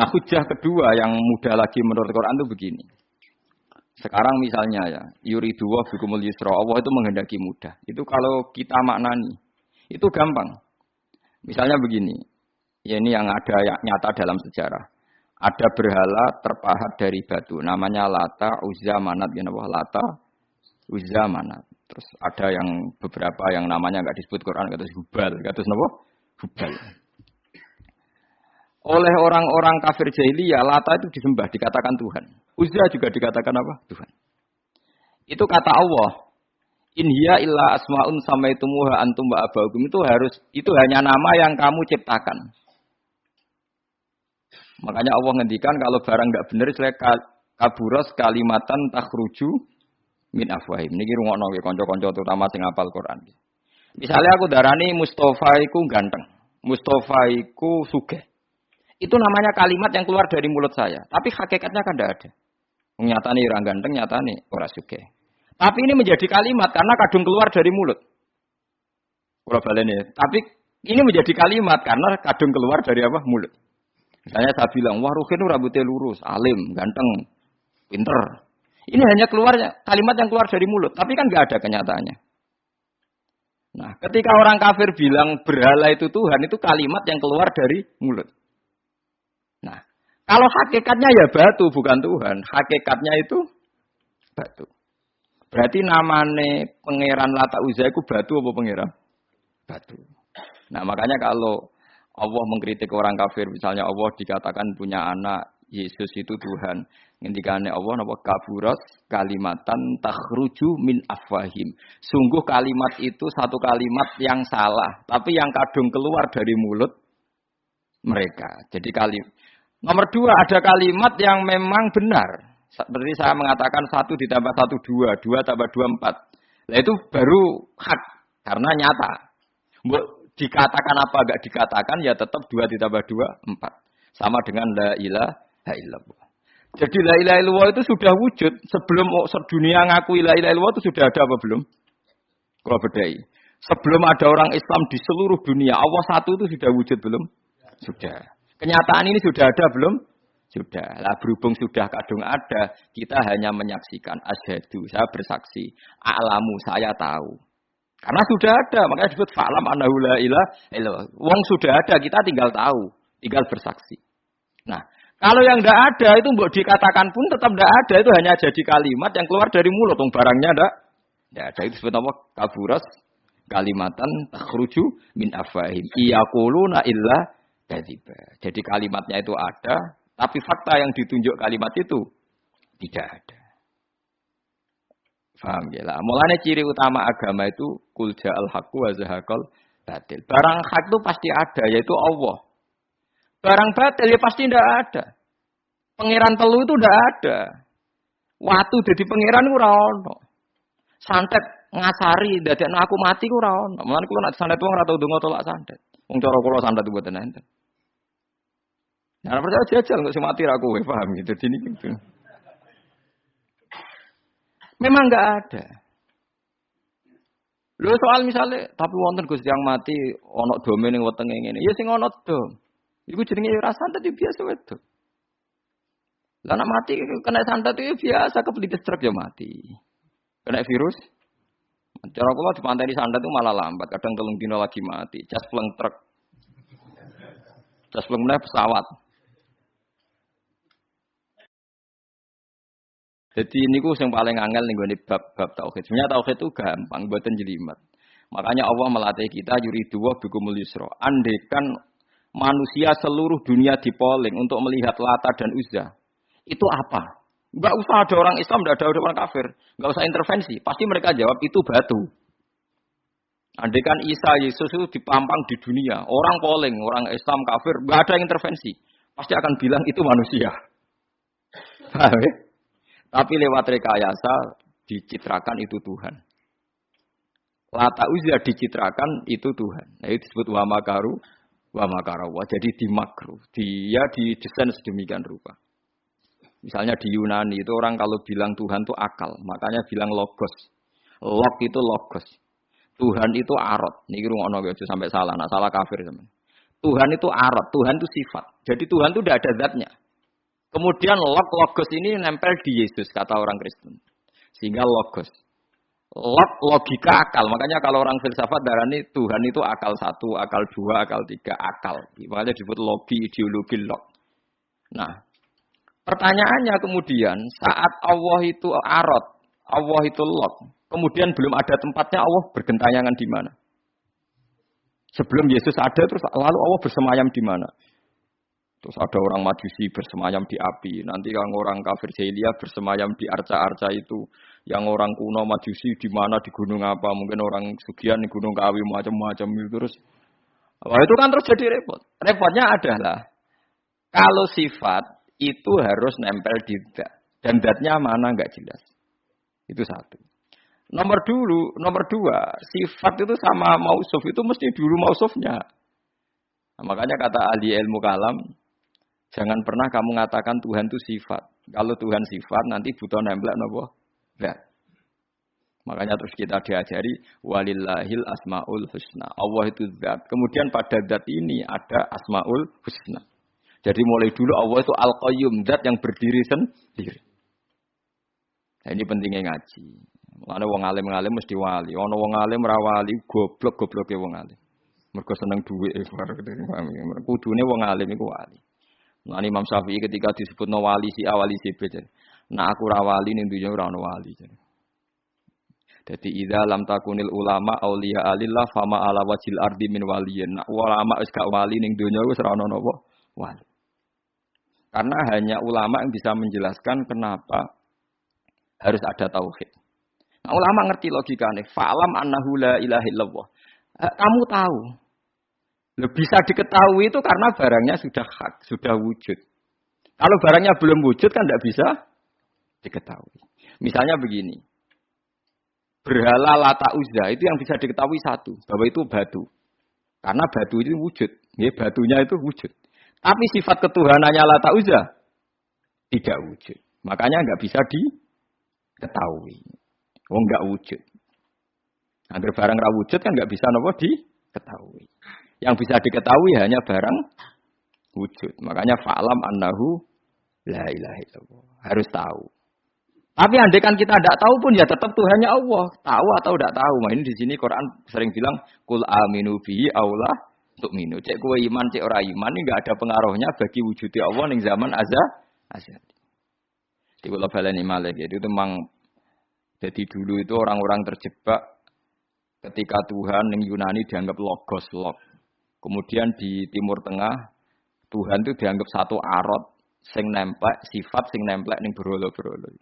Nah, hujah kedua yang mudah lagi menurut Quran itu begini. Sekarang misalnya ya, yuridu wa bikumul yusra, Allah itu menghendaki mudah. Itu kalau kita maknani, itu gampang. Misalnya begini, ya ini yang ada yang nyata dalam sejarah. Ada berhala terpahat dari batu, namanya Lata, Uzza, Manat, ya Allah, Lata, Uzza, Manat. Terus ada yang beberapa yang namanya enggak disebut Quran, kata Hubal, kata apa? Hubal. Oleh orang-orang kafir jahiliyah, Lata itu disembah, dikatakan Tuhan. Uzza juga dikatakan apa? Tuhan. Itu kata Allah. In hiya illa asmaun samaitumuha antum wa abaukum, itu hanya nama yang kamu ciptakan. Makanya Allah ngendikan kalau barang enggak benar saya kaburas kalimatan takhruju min afwahim. Niki rungokno nggih kanca-kanca terutama sing hafal Quran. Misalnya aku darani Mustafa iku ganteng, Mustafa iku sugih. Itu namanya kalimat yang keluar dari mulut saya, tapi hakikatnya kan tidak ada. Nyatane ora ganteng, nyatane ora sugih. Tapi ini menjadi kalimat karena kadung keluar dari mulut. Kula baleni, tapi ini menjadi kalimat karena kadung keluar dari apa? Mulut. Misalnya saya bilang, wah Ruhin rambutnya lurus, alim, ganteng, pinter. Ini hanya keluarnya kalimat yang keluar dari mulut, tapi kan nggak ada kenyataannya. Nah, ketika orang kafir bilang berhala itu Tuhan, itu kalimat yang keluar dari mulut. Nah, kalau hakikatnya ya batu, bukan Tuhan. Hakikatnya itu batu. Berarti namane pangeran Lata Uzza itu batu apa pangeran? Batu. Nah, makanya kalau Allah mengkritik orang kafir, misalnya Allah dikatakan punya anak, Yesus itu Tuhan. Ngendikane Allah napa kaburas kalimatan takhruju min afwahim. Sungguh kalimat itu satu kalimat yang salah, tapi yang kadung keluar dari mulut mereka. Jadi nomor dua, ada kalimat yang memang benar. Seperti saya mengatakan 1 ditambah 1 2, 2 tambah 2 4. Nah itu baru hak karena nyata. Dikatakan apa enggak dikatakan ya tetap 2 ditambah 2 4. Sama dengan la ilaha illallah. Jadi la ilaha illallah itu sudah wujud sebelum dunia ngakui la ilaha illallah itu sudah ada apa belum? Kalau bedai. Sebelum ada orang Islam di seluruh dunia, Allah satu itu sudah wujud belum? Sudah. Kenyataan ini sudah ada belum? Sudah. Lah berhubung sudah kadung ada, kita hanya menyaksikan asyhadu, saya bersaksi, a'lamu, saya tahu. Karena sudah ada, makanya disebut fa'lam annahu la ilaha illallah. Wong sudah ada, kita tinggal tahu, tinggal bersaksi. Nah, kalau yang tidak ada itu mbok dikatakan pun tetap tidak ada, itu hanya jadi kalimat yang keluar dari mulut, wong barangnya tidak. Ya, ada itu disebut apa? Kaburas kalimatan takhruju min afwahim. Iyaquluna illa kadziba. Jadi kalimatnya itu ada, tapi fakta yang ditunjuk kalimat itu tidak ada. Paham ya lah. Mulanya ciri utama agama itu kul ja'al haqqu wa zahaqal batil. Barang hak itu pasti ada, yaitu Allah. Barang batil ya pasti tidak ada. Pangeran telu itu tidak ada. Watu jadi pangeran itu ora ono. Santet ngasari dadekno aku mati ku ora ono. Mulane kula nek santet wong ora tau ndonga tolak santet. Wong cara kula santet mboten enten. Nah, percaya jajal kok sing mati ra kowe, paham gitu. Dadi niku. Memang enggak ada. Lho soal misalnya tapi wonten Gus yang mati ana dome ning wetenge ngene. Ya sing ana dom. Iku jenenge ora santet itu biasa wedok. Lah nek mati kena santet itu biasa kepelitis truk ya mati. Kena virus. Cara kula dipanteni santet itu malah lambat, kadang 3 dina lagi mati. Cas pleng truk. Cas pleng meneh pesawat. Jadi ini ku yang paling angel nih gue bab tauhid. Sebenarnya tauhid itu gampang, buatan jelimet. Makanya Allah melatih kita yuridu wa bikumul yusra. Andekan manusia seluruh dunia dipoling untuk melihat Lata dan Uzza, itu apa? Enggak usah ada orang Islam, enggak ada orang kafir, enggak usah intervensi. Pasti mereka jawab itu batu. Andekan Isa Yesus itu dipampang di dunia, orang poling, orang Islam kafir, enggak ada intervensi. Pasti akan bilang itu manusia. Paham ya? Tapi lewat rekayasa dicitrakan itu Tuhan. Lata Uzza dicitrakan itu Tuhan. Nah, itu disebut wa makaru wa makarawa. Jadi dimakruh. Dia didesain sedemikian rupa. Misalnya di Yunani itu orang kalau bilang Tuhan itu akal, makanya bilang logos. Log itu logos. Tuhan itu arot. Niki rungokno aja sampai salah, nak salah kafir teman. Tuhan itu arat, Tuhan itu sifat. Jadi Tuhan itu tidak ada zatnya. Kemudian logos ini nempel di Yesus, kata orang Kristen. Sehingga logos. Logika akal. Makanya kalau orang filsafat darani Tuhan itu akal satu, akal dua, akal tiga, akal. Makanya disebut logi, ideologi, log. Nah, pertanyaannya kemudian, saat Allah itu arat, Allah itu log, kemudian belum ada tempatnya, Allah bergentayangan di mana? Sebelum Yesus ada, terus lalu Allah bersemayam di mana? Terus ada orang Majusi bersemayam di api. Nanti yang orang kafir jahiliyah bersemayam di arca-arca itu. Yang orang kuno Majusi di mana, di gunung apa? Mungkin orang Sugian di gunung Kawi macam-macam itu terus. Wah, itu kan terus jadi repot. Repotnya adalah kalau sifat itu harus nempel di zat. Dan zatnya mana nggak jelas. Itu satu. Nomor dua, sifat itu sama mausuf itu mesti dulu mausufnya. Nah, makanya kata ahli ilmu kalam, jangan pernah kamu mengatakan Tuhan itu sifat. Kalau Tuhan sifat nanti butuh nempel nopo zat. Makanya terus kita diajari walillahil asmaul husna. Allah itu zat. Kemudian pada zat ini ada asmaul husna. Jadi mulai dulu Allah itu al-qayyum, zat yang berdiri sendiri. Nah, ini pentingnya ngaji. Ana wong alim-alim mesti wali. Ana wong alim ra wali, goblok-gobloke wong alim. Mergo seneng dhuwit bareng. Kudune wong alim iku wali. Nah, Imam Syafi'i ketika disebutno wali si A wali si B. Nah aku ra wali ning dunya ora ono wali. Dadi idza lam takunil ulama auliya alillah fama ala wajil ardi min waliyin. Nah, ulama wis gak wali ning dunya wis ora ono napa wali. Karena hanya ulama yang bisa menjelaskan kenapa harus ada tauhid. Nah, ulama ngerti logikanya. Fa'lam annahu la ilaha illallah. Kamu tahu. Bisa diketahui itu karena barangnya sudah hak, sudah wujud. Kalau barangnya belum wujud kan tidak bisa diketahui. Misalnya begini. Berhala Lata Uzza itu yang bisa diketahui satu. Bahwa itu batu. Karena batu itu wujud. Ya, batunya itu wujud. Tapi sifat ketuhanannya Lata Uzza tidak wujud. Makanya nggak bisa diketahui. Oh enggak wujud. Agar barang ra wujud kan enggak bisa napa diketahui. Yang bisa diketahui hanya barang wujud. Makanya fa'lam annahu la ilaha illallah. Harus tahu. Tapi andaikan kita tidak tahu pun ya tetap Tuhannya Allah. Tahu atau tidak tahu. Nah, ini di sini Quran sering bilang kul aminu bihi aula tu'minu. Cek kowe iman cek ora iman ini enggak ada pengaruhnya bagi wujudnya Allah ning zaman azali. Di kula baleni malih itu memang. Jadi dulu itu orang-orang terjebak ketika Tuhan yang Yunani dianggap logos, log. Kemudian di Timur Tengah, Tuhan itu dianggap satu arot, sing nemplek, sifat sing nemplek ning berolo-berolo.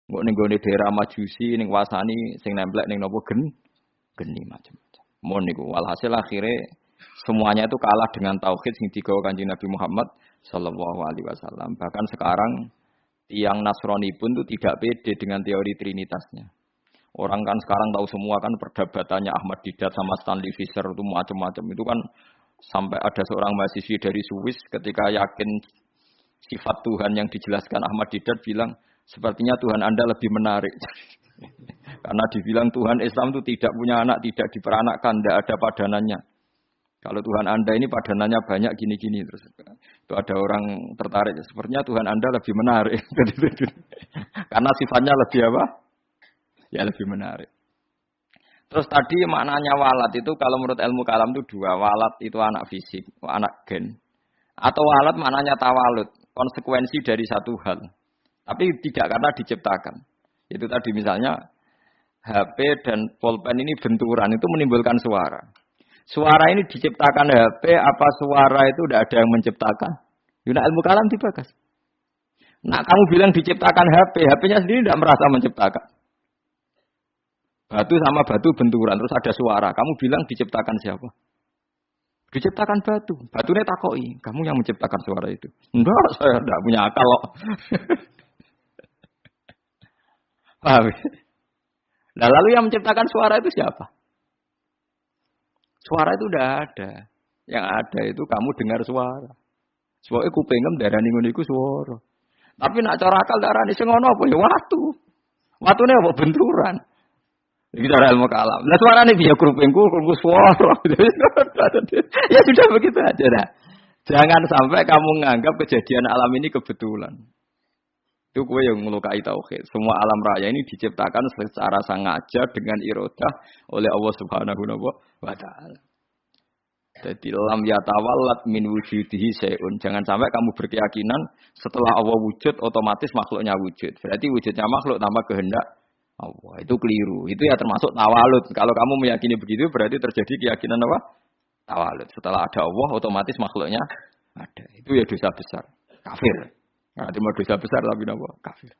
Nggak ning gone daerah Majusi, ning wasani, sing nemplek ning nopo geni macam-macam. Mon niku walhasil akhirnya semuanya itu kalah dengan tauhid sing digawa Kanjeng Nabi Muhammad sallallahu alaihi wasallam. Bahkan sekarang tiang Nasrani pun itu tidak pede dengan teori trinitasnya. Orang kan sekarang tahu semua kan perdebatannya Ahmad Didat sama Stanley Fischer itu macam-macam. Itu kan sampai ada seorang mahasiswi dari Swiss ketika yakin sifat Tuhan yang dijelaskan Ahmad Didat bilang, sepertinya Tuhan Anda lebih menarik. Karena dibilang Tuhan Islam itu tidak punya anak, tidak diperanakkan, tidak ada padanannya. Kalau Tuhan Anda ini padanannya banyak gini-gini terus. Itu ada orang tertarik. Sepertinya Tuhan Anda lebih menarik. Karena sifatnya lebih apa? Ya lebih menarik. Terus tadi maknanya walat itu kalau menurut ilmu kalam itu dua. Walat itu anak fisik, anak gen. Atau walat maknanya tawalut. Konsekuensi dari satu hal. Tapi tidak karena diciptakan. Itu tadi misalnya HP dan pulpen ini benturan. Itu menimbulkan suara. Suara ini diciptakan HP, apa suara itu tidak ada yang menciptakan? Yuna ilmu kalam dibakas. Nah kamu bilang diciptakan HP, HP-nya sendiri tidak merasa menciptakan. Batu sama batu benturan, terus ada suara. Kamu bilang diciptakan siapa? Diciptakan batu. Batunya takoi, kamu yang menciptakan suara itu. Enggak, saya tidak punya akal loh. Paham? Nah lalu yang menciptakan suara itu siapa? Suara itu udah ada. Yang ada itu kamu dengar suara. Soalnya kupingem darani ngono iku suara. Tapi nak cara akal darani sing ngono apa ya watu. Watune apa benturan. Iki cara ilmu kalam. Lah suarane biar krupingku suara. Ya sudah begitu aja dah. Jangan sampai kamu menganggap kejadian alam ini kebetulan. Itu kue yang melukai tauhid. Semua alam raya ini diciptakan secara sengaja dengan irodah oleh Allah Subhanahu wa taala. Jadi lam yatawallat min wujudihi syai'un. Jangan sampai kamu berkeyakinan setelah Allah wujud otomatis makhluknya wujud. Berarti wujudnya makhluk tanpa kehendak Allah. Itu keliru. Itu ya termasuk tawalud. Kalau kamu meyakini begitu berarti terjadi keyakinan apa? Tawalud. Setelah ada Allah otomatis makhluknya ada. Itu ya dosa besar. Kafir. Nah, cuma dosa besar tapi apa? Kafir.